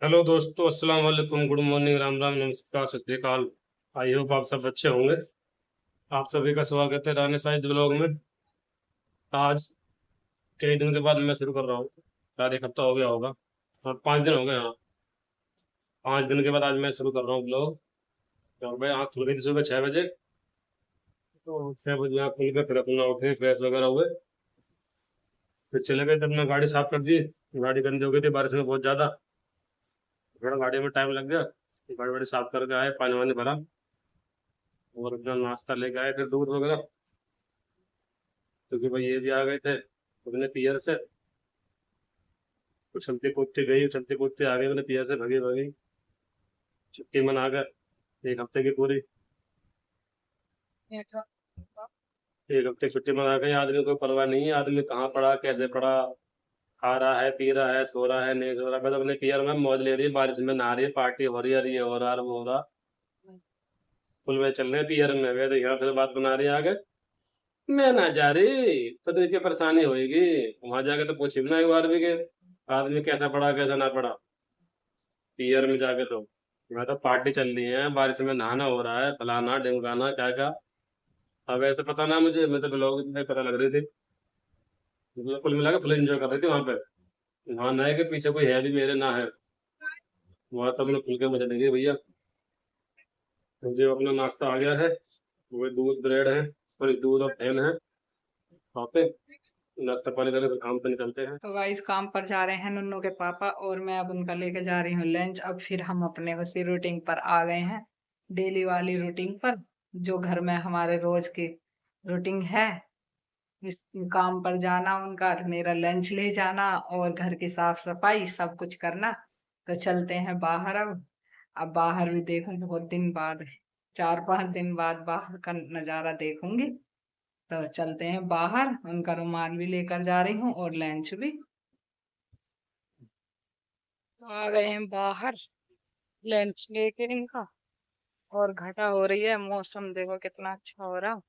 Hello दोस्तों, अस्सलाम वालेकुम, गुड मॉर्निंग, राम राम, नमस्कार, सत श्री अकाल। आई होप आप सब अच्छे होंगे। आप सभी का स्वागत है रानी साइंस ब्लॉग में। आज कई दिन के बाद मैं शुरू कर रहा हूँ। शायद एक हफ्ता हो गया होगा और 5 दिन हो गए। हाँ, 5 दिन के बाद आज मैं शुरू कर रहा हूँ ब्लॉग। तो भाई आँख खुल गई थी सुबह 6 बजे। तो 6 बजे आँख खुल के फिर अपना उठे, फ्रेश वगैरह हुए, फिर चले गए। तब मैं गाड़ी साफ कर दी। गाड़ी गंदी हो गई थी बारिश में बहुत ज़्यादा। थोड़ा गाड़ी में टाइम लग गया। गाड़ी वाड़ी साफ करके आए, पानी वानी भरा और अपना नाश्ता लेके आए, फिर दूध वगैरह। क्योंकि भाई ये भी आ गए थे अपने पियर से। कुछ चलते कूदते गई, चलते कूदते आ गए अपने पियर से, भगी भगी। छुट्टी मना कर 1 हफ्ते की पूरी। एक हफ्ते की छुट्टी मना गई। आदमी को परवाह नहीं है, आदमी कहाँ पड़ा, कैसे पड़ा, खा रहा है, पी रहा है, सो रहा है, नहीं सो रहा, बस अपने पियर में मौज ले रही है, बारिश में नहा रही है, पार्टी हो रही है, ये हो रहा है, वो हो रहा। फुल में चल रहे हैं पियर में। वे तो यहाँ से बात बना रही है आगे, मैं ना जा रही तो देखिए परेशानी होगी। वहां जाके तो पूछी भी ना एक बार भी कि आदमी कैसा पड़ा कैसा ना पड़ा। पियर में जाके तो मैं तो पार्टी चल रही है, बारिश में नहाना हो रहा है, फलाना ढिमकाना क्या क्या। अब ऐसे पता ना मुझे, मैं तो ब्लॉग में पता लग रही थी। मतलब कुल मिला के फुल एंजॉय कर रही थी वहां पे। वहां ना है कि पीछे कोई है भी मेरे, ना है। वहां तो अपने खुल के मजे लेंगे भैया। मुझे अपना नाश्ता आ गया है। वो दूध ब्रेड है, सॉरी दूध और फैन है वहाँ पे। नाश्ता पानी करके फिर काम पे निकलते हैं। तो गाइस काम पर जा रहे हैं नुन्नू के पापा और मैं अब उनका लेके जा रही हूँ लंच। अब फिर हम अपने उसी रूटीन पर आ गए हैं, डेली वाली रूटीन पर, जो घर में हमारे रोज की रूटीन है। इस काम पर जाना उनका, मेरा लंच ले जाना और घर की साफ सफाई सब कुछ करना। तो चलते हैं बाहर अब बाहर भी देखूं बहुत दिन बाद, 4-5 दिन बाद बाहर का नजारा देखूंगी। तो चलते हैं बाहर, उनका रुमाल भी लेकर जा रही हूँ और लंच भी। तो आ गए हैं बाहर लंच लेके इनका। और घटा हो रही है, मौसम देखो कितना अच्छा हो रहा,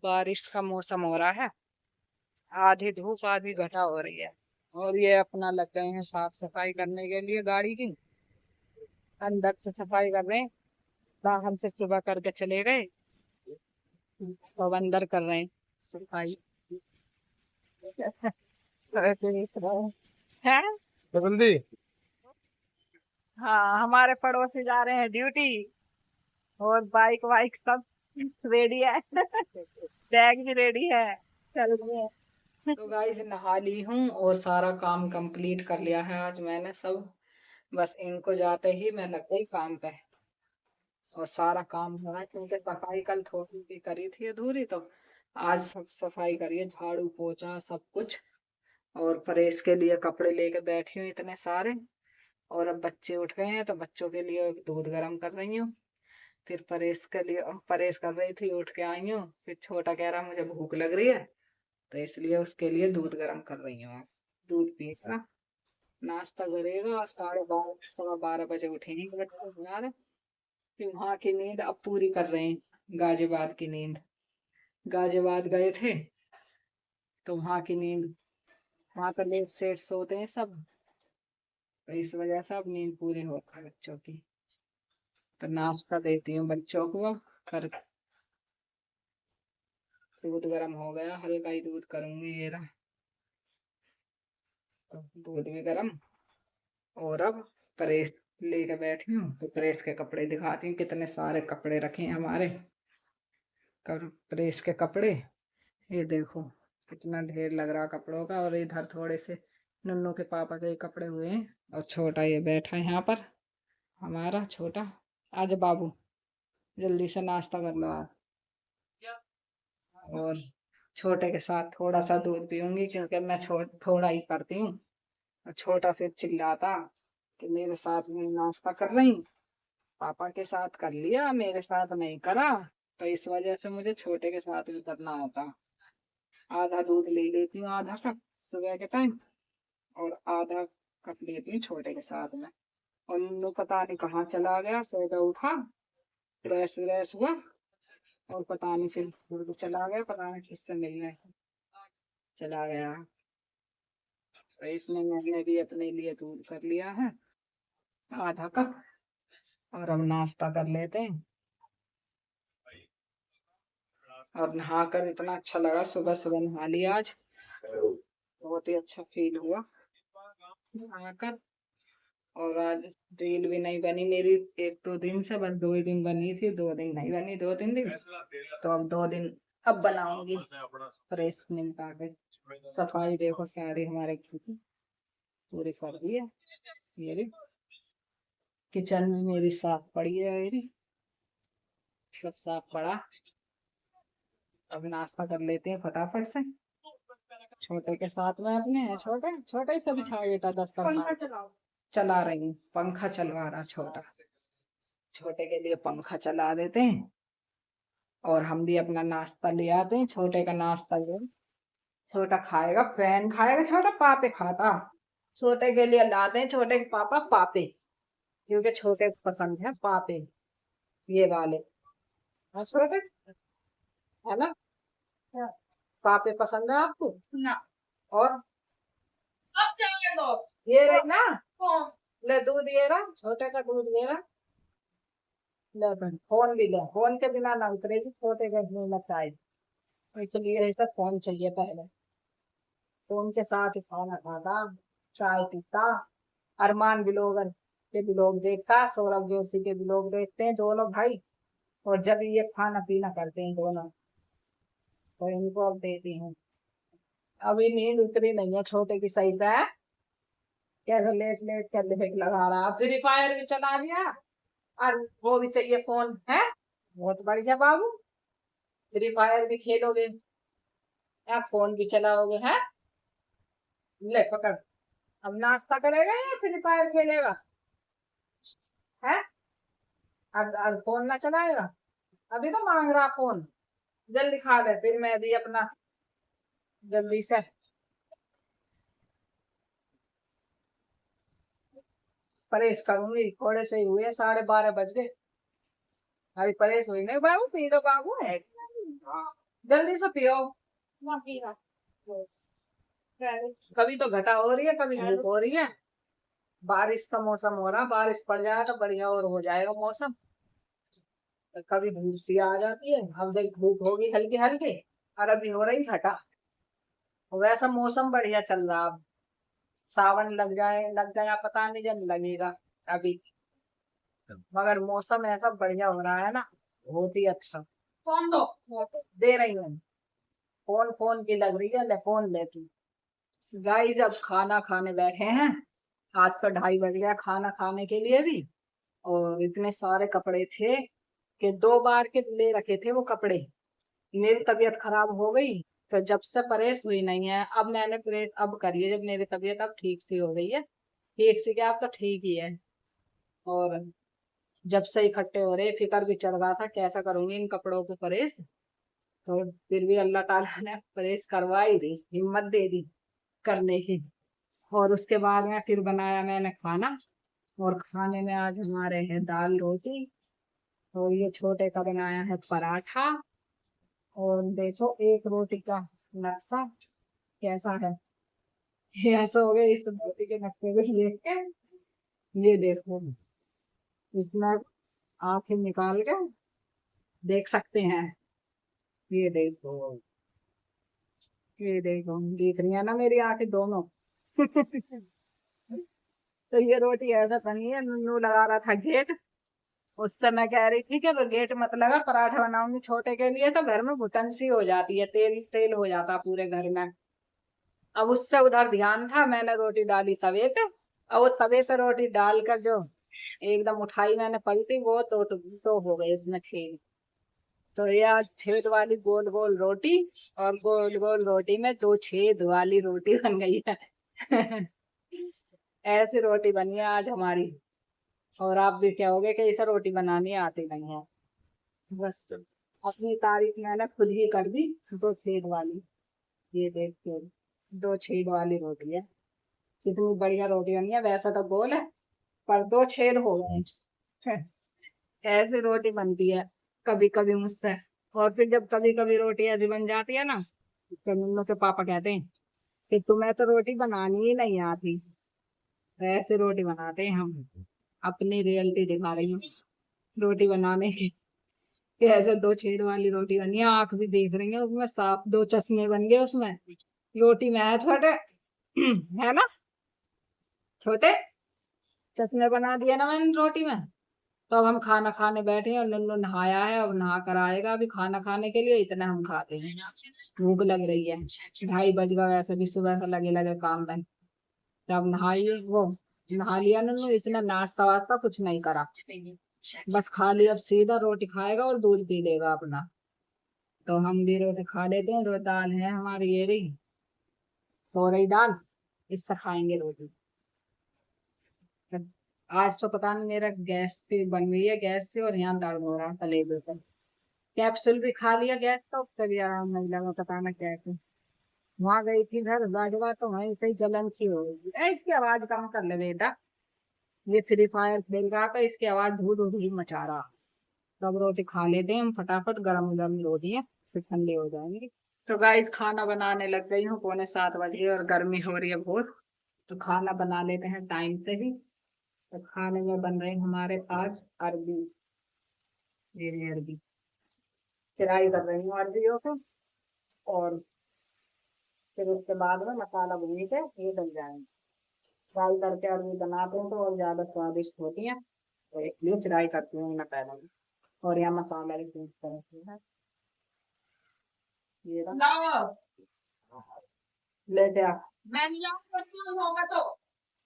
बारिश का मौसम हो रहा है। आधी धूप आधी घटा हो रही है। और ये अपना लग गए हैं साफ सफाई करने के लिए गाड़ी की। अंदर से सफाई कर रहे हैं, बाहर से सुबह करके चले गए, तो अब अंदर कर रहे हैं सफाई। देख रहे हैं। तो जल्दी। हाँ, हमारे पड़ोसी जा रहे हैं ड्यूटी और बाइक वाइक सब रेडी है। बैग भी रेडी है, चल रहे हैं। तो गाइस नहा ली हूँ और सारा काम कंप्लीट कर लिया है आज मैंने सब। बस इनको जाते ही मैं लग गई काम पे और सारा काम हुआ है, क्योंकि सफाई कल थोड़ी सी करी थी अधूरी, तो आज सब सफाई करिए, झाड़ू पोछा सब कुछ। और प्रेस के लिए कपड़े लेके बैठी हूँ इतने सारे। और अब बच्चे उठ गए हैं तो बच्चों के लिए दूध गर्म कर रही हूँ। फिर परेश के लिए परेश कर रही थी, उठ के आई हूँ। फिर छोटा कह रहा मुझे भूख लग रही है, तो इसलिए उसके लिए दूध गर्म कर रही हूँ। आज दूध पिएगा, नाश्ता करेगा और 12:30 12:15 बजे उठेंगे बच्चे हमारे। फिर वहाँ की नींद अब पूरी कर रहे हैं, गाजियाबाद की नींद। गाजियाबाद गए थे तो वहाँ की नींद, वहाँ तो लेट सेट सोते हैं सब, तो इस वजह से अब नींद पूरी होती है बच्चों की। तो नाश्ता देती हूँ बच्चों को कर। दूध गर्म हो गया, हल्का ही दूध करूंगी, ये रहा। तो दूध भी गर्म। और अब प्रेस लेके बैठी हूँ, तो प्रेस के कपड़े दिखाती हूँ, कितने सारे कपड़े रखे हैं हमारे। प्रेस के कपड़े, ये देखो कितना ढेर लग रहा कपड़ों का। और इधर थोड़े से नन्नू के पापा के कपड़े हुए हैं। और छोटा ये बैठा है यहाँ पर, हमारा छोटा। आज बाबू जल्दी से नाश्ता कर लो आप। और छोटे के साथ थोड़ा सा दूध पीऊंगी, क्योंकि मैं थोड़ा ही करती हूँ। और छोटा फिर चिल्लाता कि मेरे साथ में नाश्ता कर रही, पापा के साथ कर लिया मेरे साथ नहीं करा। तो इस वजह से मुझे छोटे के साथ भी करना होता। आधा दूध ले लेती हूँ, आधा कप सुबह के टाइम, और आधा कप लेती हूँ छोटे के साथ में। और नन्नू पता नहीं कहाँ चला गया, सोकर उठा, फ्रेश व्रेश हुआ और पता नहीं फिर दूध चला गया, पता नहीं किससे मिलने चला गया। तो इसमें मैंने भी अपने लिए दूध कर लिया है। आधा कप। और अब नाश्ता कर लेते हैं। और नहाकर इतना अच्छा लगा, सुबह सुबह नहा लिया आज, बहुत ही अच्छा फील हुआ नहाकर। और आज रील भी नहीं बनी मेरी 1-2 दिन से, बस 2 ही दिन बनी थी, 2 दिन नहीं बनी, 2-3 दिन। तो अब 2 दिन अब बनाऊंगी फ्रेश निपटा के। सफाई देखो सारी हमारे घर की पूरी कर दी है। ये किचन में मेरी साफ पड़ी है, मेरी सब साफ पड़ा। अब नाश्ता कर लेते हैं फटाफट से। छोटे के साथ में अपने है, छोटे छोटे से बिछा बेटा 10 का चला रही हूँ, पंखा चलवा रहा छोटा। छोटे के लिए पंखा चला देते हैं और हम भी अपना नाश्ता ले आते हैं। छोटे का नाश्ता ले, छोटा खाएगा, फैन खाएगा, छोटा पापे खाता। छोटे के लिए लाते हैं, छोटे के पापा पापे, क्योंकि छोटे को पसंद है पापे ये वाले। हाँ छोटे, है ना? पापे पसंद है आपको ना? और अब जाने दो, ये रही ना ले दूध, ये रहा छोटे का दूध, ये रहा ले। फोन भी ले, फोन के बिना ना उतरेगी छोटे का नहीं लगता है, इसलिए ऐसा फोन चाहिए पहले। फोन के साथ ही खाना खाता, चाय पीता। अरमान ब्लॉगर के ब्लॉग देखता, सौरभ जोशी के ब्लॉग देखते हैं दोनों भाई, और जब ये खाना पीना करते हैं दोनों, तो इनको अब देती हूँ। अभी नींद उतरी नहीं है छोटे की सही से, कैसे लेट लेट कर लेट लगा रहा। फ्री फायर भी चला लिया और वो भी चाहिए फोन है। बहुत बढ़िया बाबू, फ्री फायर भी खेलोगे या फोन भी चलाओगे है? ले पकड़, अब नाश्ता करेगा या फ्री फायर खेलेगा है? अब फोन ना चलाएगा, अभी तो मांग रहा फोन। जल्दी खा ले, फिर मैं भी अपना जल्दी से परेश करूंगी। थोड़े से ही हुए, 12:30 बज गए, अभी परेश हुई नहीं। बाबू पी लो बाबू, जल्दी से पियो। कभी तो घटा हो रही है, कभी धूप हो रही है। बारिश का मौसम हो रहा, बारिश पड़ जाए तो बढ़िया और हो जाएगा मौसम। तो कभी धूप सी आ जाती है, अब देख धूप होगी हल्की हल्की, और अभी हो रही घटा। वैसा मौसम बढ़िया चल रहा। अब सावन लग गया पता नहीं, जब लगेगा अभी। मगर मौसम ऐसा बढ़िया हो रहा है ना, बहुत ही अच्छा। फोन दो, दे रही हूँ। फोन फोन की लग रही है, ले फोन ले तू। गाइस अब खाना खाने बैठे हैं। आज तो 2:30 बज गया खाना खाने के लिए भी। और इतने सारे कपड़े थे कि 2 बार के ले रखे थे वो कपड़े। मेरी तबीयत खराब हो गई, तो जब से परेश हुई नहीं है। अब मैंने प्रेस अब करी है, जब मेरी तबीयत अब ठीक सी हो गई है। ठीक सी क्या, अब तो ठीक ही है। और जब से इकट्ठे हो रहे, फिक्र भी चल रहा था कैसा करूंगी इन कपड़ों को परेश। तो फिर भी अल्लाह ताला ने परेश करवा ही दी, हिम्मत दे दी करने की। और उसके बाद में फिर बनाया मैंने खाना। और खाने में आज हमारे है दाल रोटी, और ये छोटे का बनाया है पराठा। और देखो एक रोटी का नक्शा कैसा है, ये ऐसा हो गया इस रोटी के नक्शे को देख के। ये देखो, इसमें आंखें निकाल के देख सकते हैं। ये देखो, ये देखो, दिख रही है ना मेरी आंखें दोनों। तो ये रोटी ऐसा बनी है, नूनू लगा रहा था गेट, उससे मैं कह रही थी कि वो गेट मत लगा, पराठा बनाऊंगी छोटे के लिए तो घर में घुटन सी हो जाती है, तेल तेल हो जाता पूरे घर में। अब उससे उधर ध्यान था, मैंने रोटी डाली तवे पे, और वो तवे पे रोटी डालकर जो एकदम उठाई मैंने पलटी, वो तो हो गई उसमें छेद। तो ये आज छेद वाली गोल गोल रोटी, और गोल गोल रोटी में 2 छेद वाली रोटी बन गई है। ऐसी रोटी बनी है आज हमारी। और आप भी कहोगे कि इसे रोटी बनानी आती नहीं है। बस अपनी तारीफ मैंने खुद ही कर दी। 2 छेद वाली, ये देखिए 2 छेद वाली रोटी है। कितनी बढ़िया रोटी बनी है, वैसा तो गोल है पर 2 छेद हो गए हैं। ऐसी रोटी बनती है कभी कभी मुझसे। और फिर जब कभी कभी रोटी ऐसी बन जाती है ना, तो मम्मी के पापा कहते हैं कि तुम्हें तो रोटी बनानी ही नहीं आती। तो ऐसी रोटी बनाते हैं हम। अपनी रियलिटी दिखा रही हूँ रोटी बनाने की। कैसे 2 छेद वाली रोटी बनी है, आंख भी देख रही है उसमें साफ, 2 चश्मे बन गए उसमें। रोटी में है छोटे है ना, छोटे चश्मे बना दिए ना मैंने रोटी में। तो अब हम खाना खाने बैठे हैं और नन्नू नहाया है, अब नहा कर आएगा अभी खाना खाने के लिए, इतना हम खाते हैं। भूख लग रही है, 2:30 बज गए, वैसे भी सुबह से लगे लगे काम में। जब नहाइए वो नहा लिया नन्नू, इसने नाश्ता वास्ता कुछ नहीं करा, बस खा लिया, अब सीधा रोटी खाएगा और दूध पी लेगा अपना। तो हम भी रोटी खा लेते हैं, जो दाल है हमारी ये रही, तो रही दाल, इससे खाएंगे रोटी। आज तो पता नहीं मेरा गैस पे बन गई है, गैस से, और यहाँ दर्द हो रहा है कलेजे पे। कैप्सूल भी खा लिया गैस का, उससे भी आराम नहीं लगा, पता ना कैसे। वहां गई थी घर बाजवा, तो वहीं से ही जलन सी हो गई। इसकी आवाज कम कर ले बेटा, ये फ्री फायर खेल रहा था, इसकी आवाज धूल धूल मचा रहा। तब रोटी खा लेते हैं हम फटाफट, गरम गरम रोटी है, फिर ठंडी हो जाएंगी। तो गाइस खाना बनाने लग गई हूँ, 6:45 और गर्मी हो रही है बहुत, तो खाना बना लेते हैं टाइम से ही। तो खाने में बन रहे हमारे आज अरबी, ये अरबी फ्राई कर रही हूँ अरबियों को, और फिर उसके बाद में मसाला भून के ये बन जाएंगे। फ्राई करके अरबी बनाते हैं तो और ज्यादा स्वादिष्ट होती है, तो इसलिए फ्राई करती हूँ मैं पहले। और यहाँ मसाला भी यूज करती है, ये ले जा। मैं होगा तो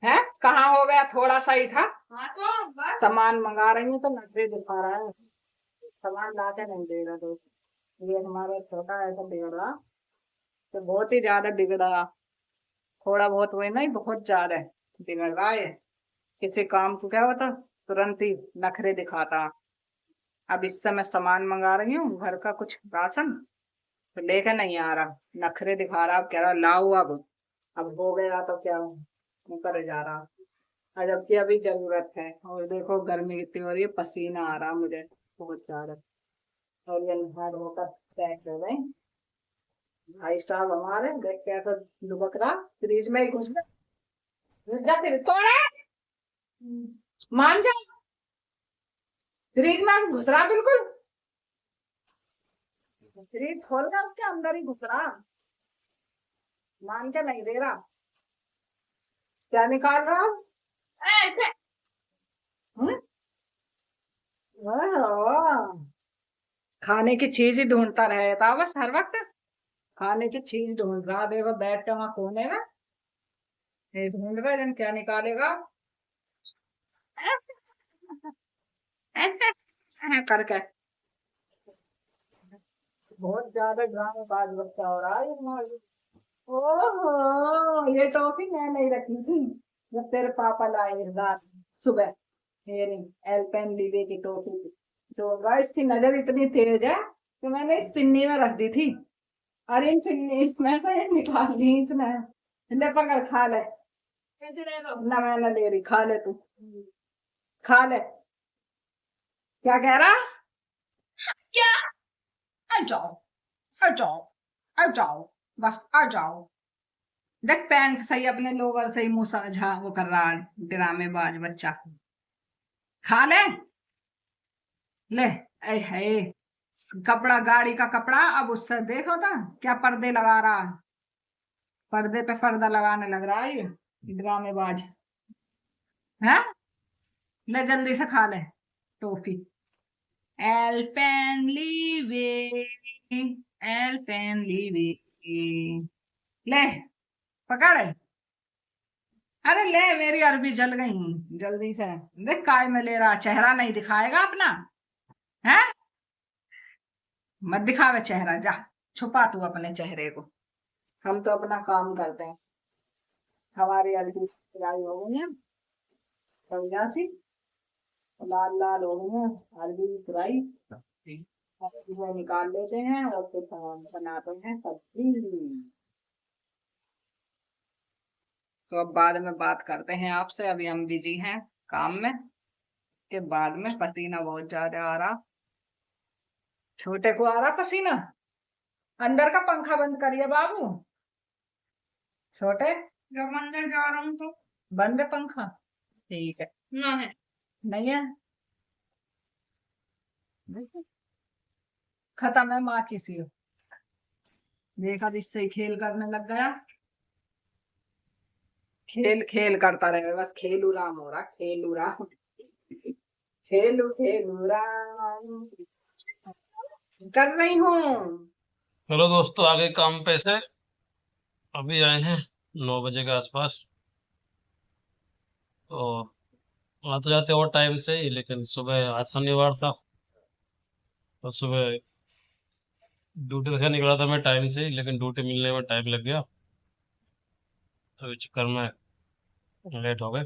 है, कहाँ हो गया, थोड़ा सा ही था। हाँ तो बस सामान मंगा रही हूँ तो नखरे दिखा रहा है, सामान ला के नहीं देगा। तो ये हमारा छोटा ऐसा बिगड़ा, तो बहुत ही ज्यादा बिगड़ा, थोड़ा बहुत हुए नहीं, बहुत ज्यादा बिगड़ रहा है। किसी काम को क्या होता तुरंत ही नखरे दिखाता। अब इस समय सामान मंगा रही हूँ घर का कुछ राशन, तो लेकर नहीं आ रहा, नखरे दिखा रहा, अब कह रहा लाओ अब हो गया तो क्या करे जा रहा, जबकि अभी जरूरत है। और देखो गर्मी कितनी हो रही है, पसीना आ रहा मुझे बहुत ज्यादा। और ये नहा धोकर पैक हो गए भाई साहब हमारे, देख कैसा लुबक रहा, फ्रिज में ही घुस जा फिर तोड़े, मान जा, फ्रिज में घुस रहा बिल्कुल, फ्रिज खोल कर उसके अंदर ही घुस रहा, मान के नहीं दे रहा। क्या निकाल रहा ऐसे, खाने की चीज ही ढूंढता रहता बस हर वक्त, खाने की चीज ढूंढ रहा। देखो बैठ के वहां कोने में ये ढूंढ रहा है, क्या निकालेगा करके। बहुत ज्यादा ड्रामा बाज बच्चा हो रहा है। ओहो ये टॉफी मैं नहीं रखी थी, जब तेरे पापा लाए रात सुबह, ये नहीं एल्पेन लीबे की टॉफी थी। तो गाइस की नजर इतनी तेज है कि मैंने इस पिन्नी में रख दी थी, अरे इन पिन्नी इसमें से निकाल ली इसमें, ले पकड़ खा ले, ना मैं ना ले रही, खा ले तू, खा ले। क्या कह रहा, क्या, आ जाओ आ जाओ आ जाओ, बस आ जाओ। देख पैंट सही अपने लोवर से ही मुंह समझा वो कर रहा, ड्रामेबाज बच्चा। खा ले ऐ है कपड़ा, गाड़ी का कपड़ा, अब उससे देखो था क्या पर्दे लगा रहा, पर्दे पे पर्दा लगाने लग रहा है ये ड्रामेबाज है। ले जल्दी से खा ले टॉफी, एल्पेनलीबे एल्पेनलीबे, ले पकड़, अरे ले मेरी अरबी जल गई, जल्दी से देख काय में ले रहा, चेहरा नहीं दिखाएगा अपना है, मत दिखावे चेहरा, जा छुपा तू अपने चेहरे को, हम तो अपना काम करते हैं। हमारी अरबी फ्राई हो गई है बढ़िया सी, लाल लाल हो गई है अरबी फ्राई, इसे निकाल लेते हैं और फिर बनाते हैं सब्जी। तो अब बाद में बात करते हैं आपसे, अभी हम बिजी हैं काम में, के बाद में पसीना बहुत ज्यादा आ रहा, छोटे को आ रहा पसीना। अंदर का पंखा बंद करिए बाबू, छोटे जब अंदर जा रहा हूँ तो बंद है पंखा, ठीक है ना है। नहीं है, खत्म है माचिस ये। देखा, इससे ही खेल करने लग गया। खेल खेल करता रहे बस, खेलू राम हो रहा, खेलू राम, खेलू खेलू राम कर रही हूँ। चलो दोस्तों, आगे काम पे से अभी आए हैं 9 बजे के आसपास। तो आ तो जाते और टाइम से ही, लेकिन सुबह आज शनिवार था तो सुबह ड्यूटी से निकला था मैं टाइम से ही, लेकिन ड्यूटी मिलने में टाइम लग गया, तो इस चक्कर में लेट हो गए।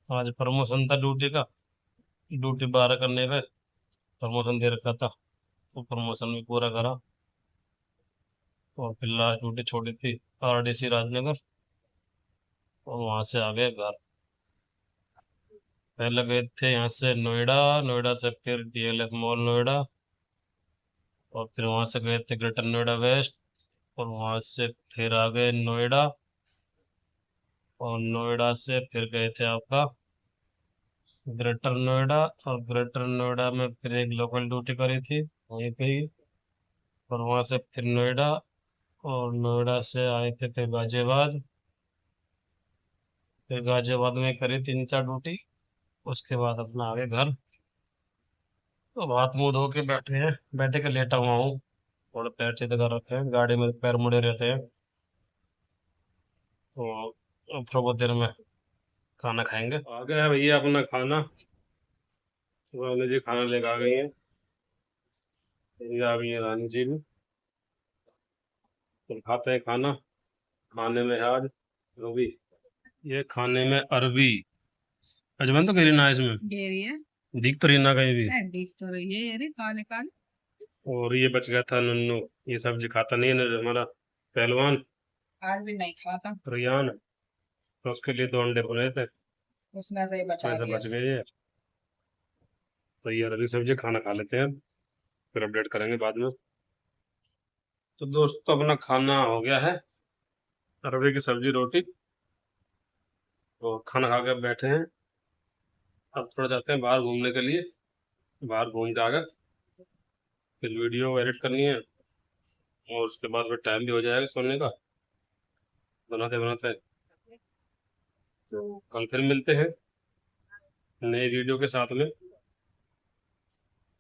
आज प्रमोशन था ड्यूटी का, ड्यूटी 12 करने पे प्रमोशन दे रखा था, तो प्रमोशन भी पूरा करा। और फिर लास्ट ड्यूटी छोड़ी थी RDC राजनगर, और वहां से आ गए घर। पहले गए थे यहाँ से नोएडा, नोएडा से फिर DLF मॉल नोएडा, और फिर वहां से गए थे ग्रेटर नोएडा वेस्ट, और वहां से फिर आ गए नोएडा, और नोएडा से फिर गए थे आपका ग्रेटर नोएडा, और ग्रेटर नोएडा में फिर एक लोकल ड्यूटी करी थी वहीं पे ही, और वहां से फिर नोएडा, और नोएडा से आए थे फिर गाजियाबाद, फिर गाजियाबाद में करी 3-4 ड्यूटी। उसके बाद अपना आगे घर। तो हाथ मुंह धो के बैठे हैं, बैठे के लेटा हुआ हूँ, थोड़े पैर सीधे कर रखे हैं, गाड़ी में पैर मुड़े रहते हैं। तो अब थोड़ा बहुत देर में खाना खाएंगे। आ गया है भैया अपना खाना, रानी जी खाना लेकर आ गई हैं, ये आ गई है रानी जी भी। तो खाते हैं खाना। खाने में है आज गोभी, ये खाने में अरबी, अजमन तो करी ना इसमें, ये रही है, दिख तो रही ना कहीं भी। दिख तो रही है, ये रही काले काले। और ये बच गया था नन्नू, ये सब्जी खाता नहीं है हमारा पहलवान आज भी नहीं खाता, रियान, तो उसके लिए 2 अंडे बने थे, उसमें से ही बचा उसमें से दिया। बच गए ये। तो ये अरबी सब्जी खाना खा लेते हैं, फिर अपडेट करेंगे बाद में। तो दोस्तों अपना खाना हो गया है, अरबी की सब्जी रोटी, तो खाना खा के बैठे हैं। अब थोड़ा जाते हैं बाहर घूमने के लिए, बाहर घूम के आकर फिर वीडियो एडिट करनी है, और उसके बाद फिर टाइम भी हो जाएगा सोने का बनाते बनाते। तो कल फिर मिलते हैं नई वीडियो के साथ में,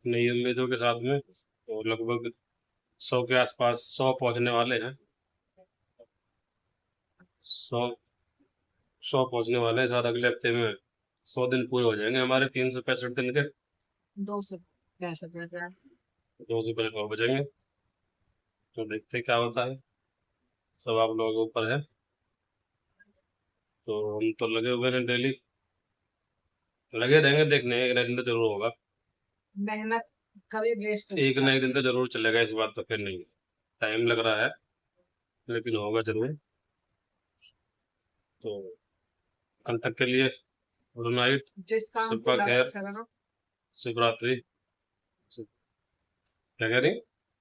नई उम्मीदों के साथ में। तो लगभग 100 के आसपास, 100 पहुंचने वाले हैं, 100 पहुंचने वाले हैं शायद अगले हफ्ते में। 100 दिन पूरे हो जाएंगे हमारे 365 दिन के, 265 पैसा। 200 हो बचेंगे। तो देखते हैं क्या होता है, सब आप लोगों के ऊपर है। तो हम तो लगे हुए हैं डेली, लगे रहेंगे, देखने एक ना एक दिन तो जरूर होगा, मेहनत कभी वेस्ट नहीं एक ना एक दिन जाती। तो जरूर चलेगा, इस बात तो फिर नहीं, टाइम लग रहा है लेकिन होगा जरूर। तो कल तक के लिए गुड नाइट, जिस काम को सुबह लगन खैर, से करो, शुभ रात्रि। क्या कह रही?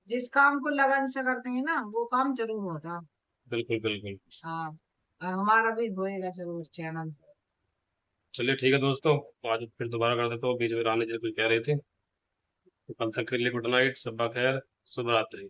जिस काम को लगन से करते हैं ना, वो काम जरूर होता। बिल्कुल बिल्कुल। हाँ, और हमारा भी होएगा जरूर चैनल। चलिए ठीक है दोस्तों, आज फिर दोबारा कर देता हूँ, बीच में रानी जी कुछ कह रही थी। तो कल तक के लिए गुड नाइट, सुबह खैर, शुभ रात्रि।